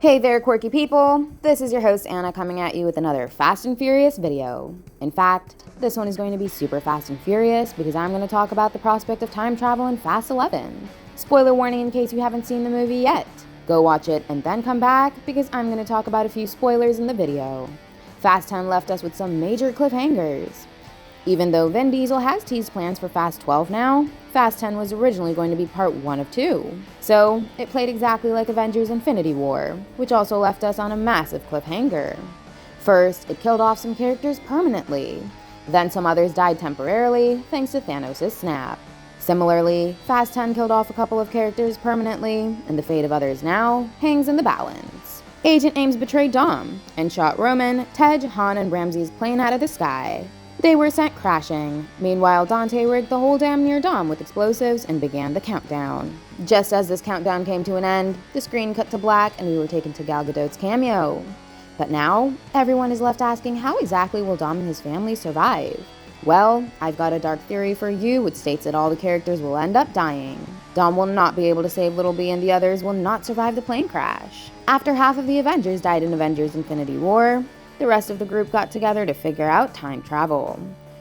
Hey there, quirky people! This is your host Anna coming at you with another Fast and Furious video. In fact, this one is going to be super fast and furious because I'm going to talk about the prospect of time travel in Fast 11. Spoiler warning in case you haven't seen the movie yet. Go watch it and then come back because I'm going to talk about a few spoilers in the video. Fast 10 left us with some major cliffhangers. Even though Vin Diesel has teased plans for Fast 12 now, Fast 10 was originally going to be part 1 of 2. So, it played exactly like Avengers Infinity War, which also left us on a massive cliffhanger. First, it killed off some characters permanently. Then some others died temporarily, thanks to Thanos' snap. Similarly, Fast 10 killed off a couple of characters permanently, and the fate of others now hangs in the balance. Agent Ames betrayed Dom, and shot Roman, Tej, Han, and Ramsey's plane out of the sky. They were sent crashing. Meanwhile, Dante rigged the whole damn near Dom with explosives and began the countdown. Just as this countdown came to an end, the screen cut to black and we were taken to Gal Gadot's cameo. But now, everyone is left asking how exactly will Dom and his family survive? Well, I've got a dark theory for you which states that all the characters will end up dying. Dom will not be able to save Little B and the others will not survive the plane crash. After half of the Avengers died in Avengers Infinity War, the rest of the group got together to figure out time travel.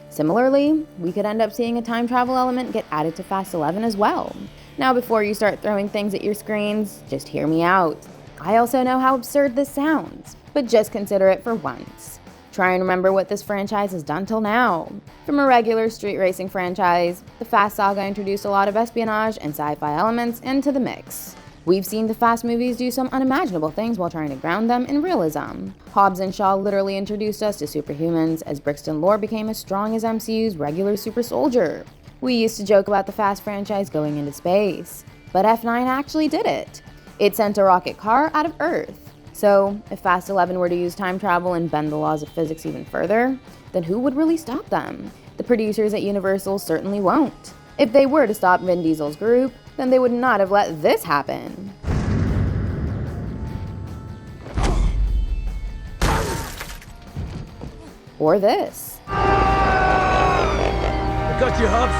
Similarly, we could end up seeing a time travel element get added to Fast 11 as well. Now before you start throwing things at your screens, just hear me out. I also know how absurd this sounds, but just consider it for once. Try and remember what this franchise has done till now. From a regular street racing franchise, the Fast Saga introduced a lot of espionage and sci-fi elements into the mix. We've seen the Fast movies do some unimaginable things while trying to ground them in realism. Hobbs and Shaw literally introduced us to superhumans as Brixton Lore became as strong as MCU's regular super soldier. We used to joke about the Fast franchise going into space, but F9 actually did it. It sent a rocket car out of Earth. So, if Fast 11 were to use time travel and bend the laws of physics even further, then who would really stop them? The producers at Universal certainly won't. If they were to stop Vin Diesel's group, then they would not have let this happen. Or this. I got you, Hobbs.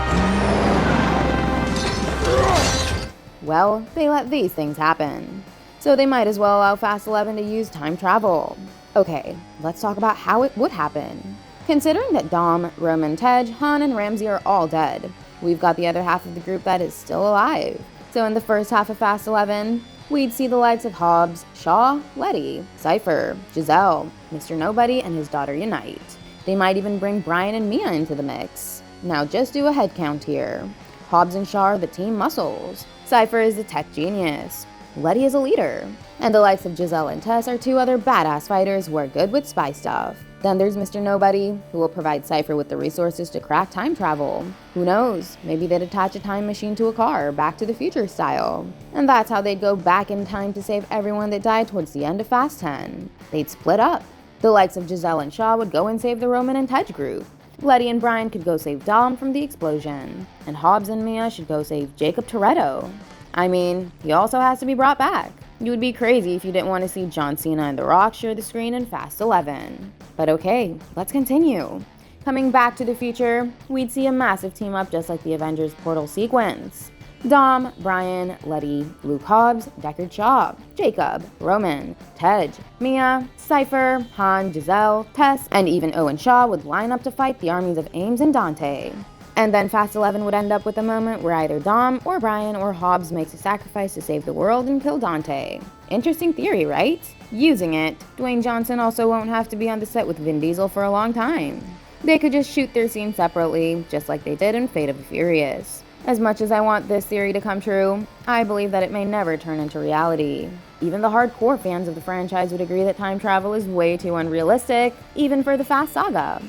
Well, they let these things happen. So they might as well allow Fast 11 to use time travel. Okay, let's talk about how it would happen. Considering that Dom, Roman, Tej, Han, and Ramsey are all dead, we've got the other half of the group that is still alive. So in the first half of Fast 11, we'd see the likes of Hobbs, Shaw, Letty, Cypher, Giselle, Mr. Nobody, and his daughter unite. They might even bring Brian and Mia into the mix. Now just do a head count here. Hobbs and Shaw are the team muscles. Cypher is the tech genius. Letty is a leader. And the likes of Giselle and Tess are two other badass fighters who are good with spy stuff. Then there's Mr. Nobody, who will provide Cypher with the resources to crack time travel. Who knows, maybe they'd attach a time machine to a car, Back to the Future style. And that's how they'd go back in time to save everyone that died towards the end of Fast 10. They'd split up. The likes of Giselle and Shaw would go and save the Roman and Tej group. Letty and Brian could go save Dom from the explosion. And Hobbs and Mia should go save Jacob Toretto. I mean, he also has to be brought back. You would be crazy if you didn't want to see John Cena and The Rock share the screen in Fast 11. But okay, let's continue. Coming back to the future, we'd see a massive team up just like the Avengers Portal sequence. Dom, Brian, Letty, Luke Hobbs, Deckard Shaw, Jacob, Roman, Tej, Mia, Cypher, Han, Giselle, Tess, and even Owen Shaw would line up to fight the armies of Ames and Dante. And then Fast 11 would end up with a moment where either Dom or Brian or Hobbs makes a sacrifice to save the world and kill Dante. Interesting theory, right? Using it, Dwayne Johnson also won't have to be on the set with Vin Diesel for a long time. They could just shoot their scenes separately, just like they did in Fate of the Furious. As much as I want this theory to come true, I believe that it may never turn into reality. Even the hardcore fans of the franchise would agree that time travel is way too unrealistic, even for the Fast Saga.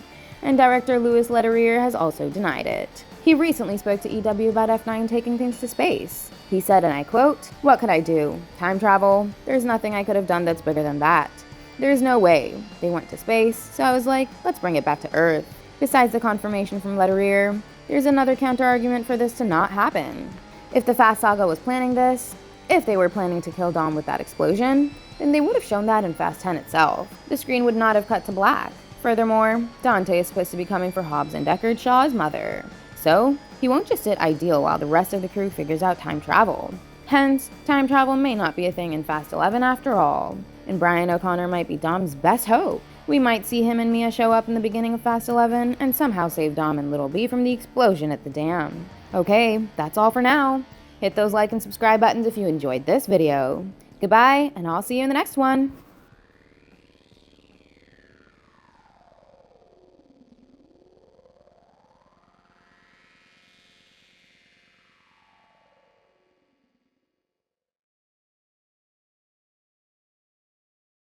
And director Louis Leterrier has also denied it. He recently spoke to EW about F9 taking things to space. He said, and I quote, "What could I do? Time travel? There's nothing I could have done that's bigger than that. There's no way. They went to space, so I was like, let's bring it back to Earth." Besides the confirmation from Leterrier, there's another counter-argument for this to not happen. If the Fast Saga was planning this, if they were planning to kill Dom with that explosion, then they would have shown that in Fast 10 itself. The screen would not have cut to black. Furthermore, Dante is supposed to be coming for Hobbs and Deckard Shaw's mother. So, he won't just sit ideal while the rest of the crew figures out time travel. Hence, time travel may not be a thing in Fast 11 after all, and Brian O'Connor might be Dom's best hope. We might see him and Mia show up in the beginning of Fast 11 and somehow save Dom and Little B from the explosion at the dam. Okay, that's all for now. Hit those like and subscribe buttons if you enjoyed this video. Goodbye, and I'll see you in the next one.